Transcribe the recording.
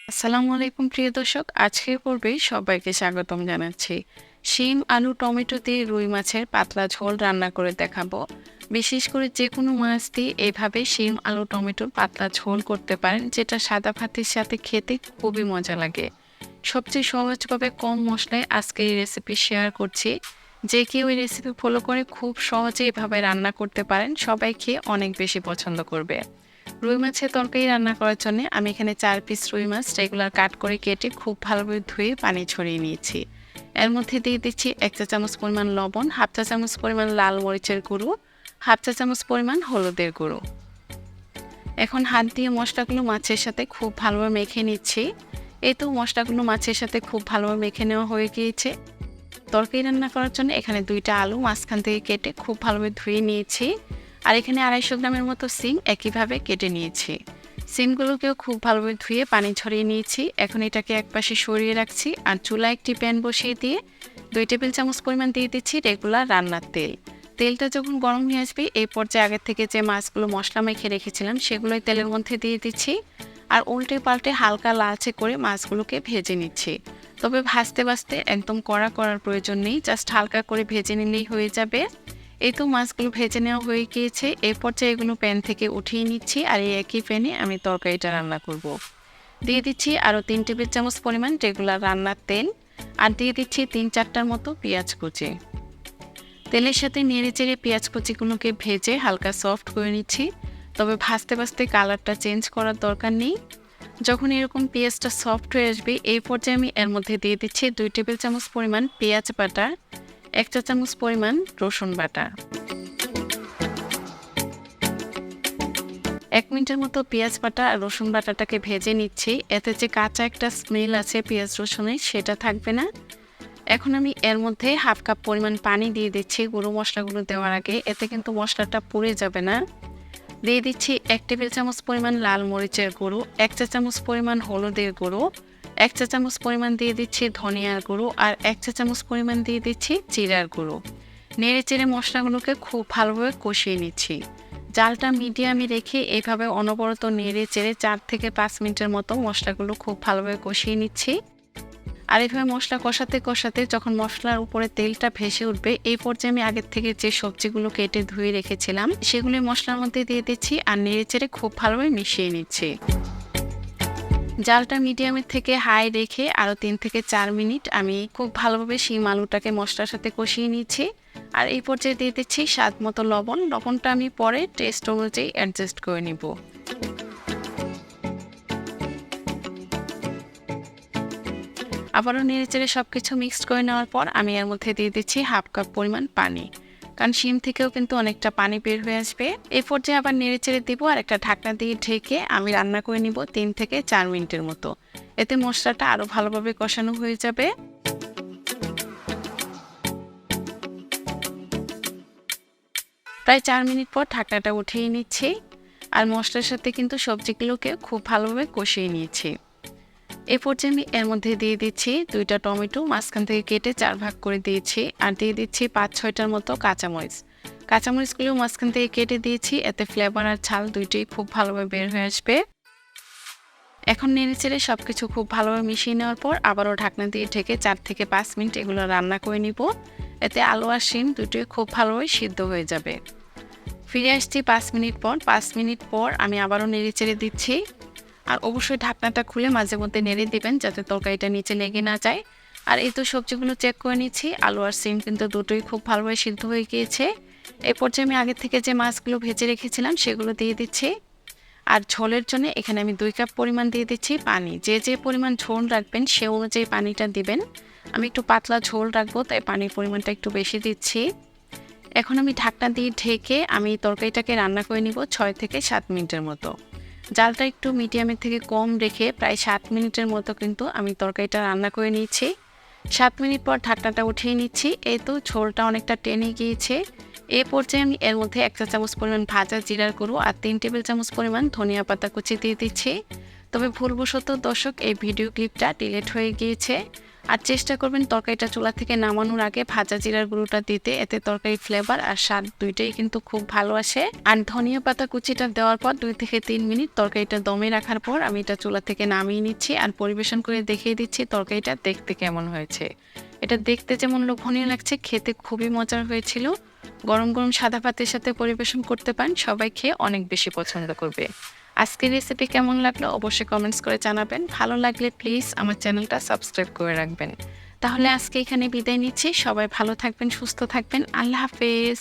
আসসালামু আলাইকুম প্রিয় দর্শক, আজকের পর্বে সবাইকে স্বাগতম জানাচ্ছি। শিম আলু টমেটো দিয়ে রুই মাছের পাতলা ঝোল রান্না করে দেখাবো। বিশেষ করে যে কোনো মাছ দিয়ে এভাবে শিম আলু টমেটোর পাতলা ঝোল করতে পারেন, যেটা সাদা ভাতের সাথে খেতে খুবই মজা লাগে। সবচেয়ে সহজভাবে কম মশলায় আজকে এই রেসিপি শেয়ার করছি। যে কেউ এই রেসিপি ফলো করে খুব সহজে এভাবে রান্না করতে পারেন, সবাই খেয়ে অনেক বেশি পছন্দ করবে। রুই মাছের তরকারি রান্না করার জন্য আমি এখানে 4 পিস রুই মাছ রেগুলার কাট করে কেটে খুব ভালোভাবে ধুয়ে পানি ছড়িয়ে নিয়েছি। এর মধ্যে দিয়ে দিচ্ছি 1 চা চামচ পরিমাণ লবণ, হাফ চা চামচ পরিমাণ লাল মরিচের গুঁড়ো, হাফ চা চামচ পরিমাণ হলুদের গুঁড়ো। এখন হাত দিয়ে মশলাগুলো মাছের সাথে খুব ভালোভাবে মেখে নিচ্ছি। এই তো মশলাগুলো মাছের সাথে খুব ভালোভাবে মেখে নেওয়া হয়ে গিয়েছে। তরকারি রান্না করার জন্য এখানে 2টা আলু মাঝখান থেকে কেটে খুব ভালোভাবে ধুয়ে নিয়েছি। আর এখানে 250 গ্রামের মতো সিম একইভাবে কেটে নিয়েছি। সিমগুলোকেও খুব ভালোভাবে ধুয়ে পানি ঝরিয়ে নিয়েছি। এখন এটাকে একপাশে সরিয়ে রাখছি আর চুলায় একটি প্যান বসিয়ে দিয়ে 2 টেবিল চামচ পরিমাণ দিয়ে দিচ্ছি রেগুলার রান্নার তেল। তেলটা যখন গরম হয়ে আসবে, এই পর্যায়ে আগে থেকে যে মাছগুলো মশলা মেখে রেখেছিলাম সেগুলোই তেলের মধ্যে দিয়ে দিচ্ছি আর উল্টে পাল্টে হালকা লালচে করে মাছগুলোকে ভেজে নিচ্ছি। তবে ভাজতে ভাজতে একদম কড়া করার প্রয়োজন নেই, জাস্ট হালকা করে ভেজে নিলেই হয়ে যাবে। এই তো মাছগুলো ভেজে নেওয়া হয়ে গিয়েছে। এই পর্যায়ে এগুলো প্যান থেকে উঠিয়ে নিচ্ছি আর এই একই প্যানে আমি তরকারিটা রান্না করব। দিয়ে দিচ্ছি আরও 3 টেবিল চামচ পরিমাণ রেগুলার রান্নার তেল আর দিয়ে দিচ্ছি 3-4টার মতো পেঁয়াজ কুচি। তেলের সাথে নেড়ে চেড়ে পেঁয়াজ কুচিগুলোকে ভেজে হালকা সফট করে নিচ্ছি। তবে ভাজতে ভাজতে কালারটা চেঞ্জ করার দরকার নেই। যখন এরকম পেঁয়াজটা সফট হয়ে আসবে, এই পর্যায়ে আমি এর মধ্যে দিয়ে দিচ্ছি 2 টেবিল চামচ পরিমাণ পেঁয়াজ বাটা, 1 চা চামচ পরিমাণ রসুন বাটা। 1 মিনিটের মতো পেঁয়াজ বাটা আর রসুন বাটাটাকে ভেজে নিচ্ছি। এতে যে কাঁচা একটা স্মেল আছে পেঁয়াজ রসুনের, সেটা থাকবে না। এখন আমি এর মধ্যে হাফ কাপ পরিমাণ পানি দিয়ে দিচ্ছি গুঁড়ো মশলাগুলো দেওয়ার আগে, এতে কিন্তু মশলাটা পুড়ে যাবে না। দিয়ে দিচ্ছি 1 টেবিল চামচ পরিমাণ লাল মরিচের গুঁড়ো, 1 চা চামচ পরিমাণ হলুদের গুঁড়ো, 1 চা চামচ পরিমাণ দিয়ে দিচ্ছি ধনিয়ার গুঁড়ো আর 1 চা চামচ পরিমাণ দিয়ে দিচ্ছি জিরার গুঁড়ো। নেড়ে চেড়ে মশলাগুলোকে খুব ভালোভাবে কষিয়ে নিচ্ছি। জালটা মিডিয়ামে রেখে এইভাবে অনবরত নেড়ে চেড়ে 4 থেকে 5 মিনিটের মতো মশলাগুলো খুব ভালোভাবে কষিয়ে নিচ্ছি। আর এইভাবে মশলা কষাতে কষাতে যখন মশলার উপরে তেলটা ভেসে উঠবে, এই পর্যায়ে আমি আগের থেকে যে সবজিগুলো কেটে ধুয়ে রেখেছিলাম সেগুলি মশলার মধ্যে দিয়ে দিচ্ছি আর নেড়েচেড়ে খুব ভালোভাবে মিশিয়ে নিচ্ছি। জালটা মিডিয়ামের থেকে হাই রেখে আরও 3 থেকে 4 মিনিট আমি খুব ভালোভাবে শিম আলুটাকে মশলার সাথে কষিয়ে নিচ্ছি। আর এই পর্যায়ে দিয়ে দিচ্ছি স্বাদ মতো লবণ। লবণটা আমি পরে টেস্ট অনুযায়ী অ্যাডজাস্ট করে নিব। আবারও নেড়েচেড়ে সবকিছু মিক্সড করে নেওয়ার পর আমি এর মধ্যে দিয়ে দিচ্ছি হাফ কাপ পরিমাণ পানি, কারণ শিম থেকেও কিন্তু অনেকটা পানি বের হয়ে আসবে। এই পর্যায়ে আবার নেড়েচেড়ে দিব আর একটা ঢাকনা দিয়ে ঢেকে আমি রান্না করে নিব 3 থেকে 4 মিনিটের মতো। এতে মশলাটা আরও ভালোভাবে কষানো হয়ে যাবে। প্রায় 4 মিনিট পর ঢাকনাটা উঠিয়ে নিচ্ছি আর মশলার সাথে কিন্তু সবজিগুলোকে খুব ভালোভাবে কষিয়ে নিয়েছি। এই পর্যায়ে আমি এর মধ্যে দিয়ে দিচ্ছি 2টা টমেটো মাঝখান থেকে কেটে 4 ভাগ করে দিয়েছি আর দিয়ে দিচ্ছি 5-6টার মতো কাঁচামরিচ। কাঁচামরিচগুলো মাঝখান থেকে কেটে দিয়েছি, এতে ফ্লেভার আর ঝাল দুইটাই খুব ভালোভাবে বের হয়ে আসবে। এখন নেড়েচেড়ে সবকিছু খুব ভালোভাবে মিশিয়ে নেওয়ার পর আবারও ঢাকনা দিয়ে ঢেকে 4 থেকে 5 মিনিট এগুলো রান্না করে নিব। এতে আলু আর শিম দুটোই খুব ভালোভাবে সিদ্ধ হয়ে যাবে। ফিরে আসছি 5 মিনিট পর। 5 মিনিট পর আমি আবারও নেড়েচেড়ে দিচ্ছি আর অবশ্যই ঢাকনাটা খুলে মাঝে মধ্যে নেড়ে দিবেন যাতে তরকারিটা নিচে লেগে না যায়। আর এই তো সবজিগুলো চেক করে নিচ্ছি, আলু আর সিম কিন্তু দুটোই খুব ভালোভাবে সিদ্ধ হয়ে গিয়েছে। এই পর্যায়ে আমি আগে থেকে যে মাছগুলো ভেজে রেখেছিলাম সেগুলো দিয়ে দিচ্ছি। আর ঝোলের জন্য এখানে আমি 2 কাপ পরিমাণ দিয়ে দিচ্ছি পানি। যে যে পরিমাণ ঝোল রাখবেন সে অনুযায়ী পানিটা দিবেন। আমি একটু পাতলা ঝোল রাখবো, তাই পানির পরিমাণটা একটু বেশি দিচ্ছি। এখন আমি ঢাকনা দিয়ে ঢেকে আমি তরকারিটাকে রান্না করে নিব 6 থেকে 7 মিনিটের মতো। জালটা একটু মিডিয়ামের থেকে কম রেখে প্রায় 7 মিনিটের মতো কিন্তু আমি তরকারিটা রান্না করে নিয়েছি। 7 মিনিট পর ঢাকনাটা উঠিয়ে নিচ্ছি। এই তো ঝোলটা অনেকটা টেনে গিয়েছে। এই পর্যায়ে আমি এর মধ্যে 1 চা চামচ পরিমাণ ভাজা জিরার গুঁড়ো আর 3 টেবিল চামচ পরিমাণ ধনিয়া পাতা কুচি দিয়ে দিচ্ছি। তবে ভুলবশত দর্শক এই ভিডিও ক্লিপটা ডিলিট হয়ে গিয়েছে। আর চেষ্টা করবেন তরকারিটা চুলা থেকে নামানোর আগে ভাজা জিরার গুঁড়োটা দিতে, এতে তরকারি ফ্লেভার আর স্বাদ দুইটাই কিন্তু খুব ভালো আসে। আর ধনিয়া পাতা কুচিটা দেওয়ার পর 2 থেকে 3 মিনিট তরকারিটা দমে রাখার পর আমি এটা চুলা থেকে নামিয়ে নিচ্ছি আর পরিবেশন করে দেখিয়ে দিচ্ছি তরকারিটা দেখতে কেমন হয়েছে। এটা দেখতে যেমন লোভনীয় লাগছে, খেতে খুবই মজার হয়েছিল। গরম গরম সাদা ভাতের সাথে পরিবেশন করতে পারেন, সবাই খেয়ে অনেক বেশি পছন্দ করবে। আজকের রেসিপি কেমন লাগলো অবশ্যই কমেন্টস করে জানাবেন। ভালো লাগলে প্লিজ আমার চ্যানেলটা সাবস্ক্রাইব করে রাখবেন। তাহলে আজকে এখানে বিদায় নিচ্ছি। সবাই ভালো থাকবেন, সুস্থ থাকবেন। আল্লাহ হাফেজ।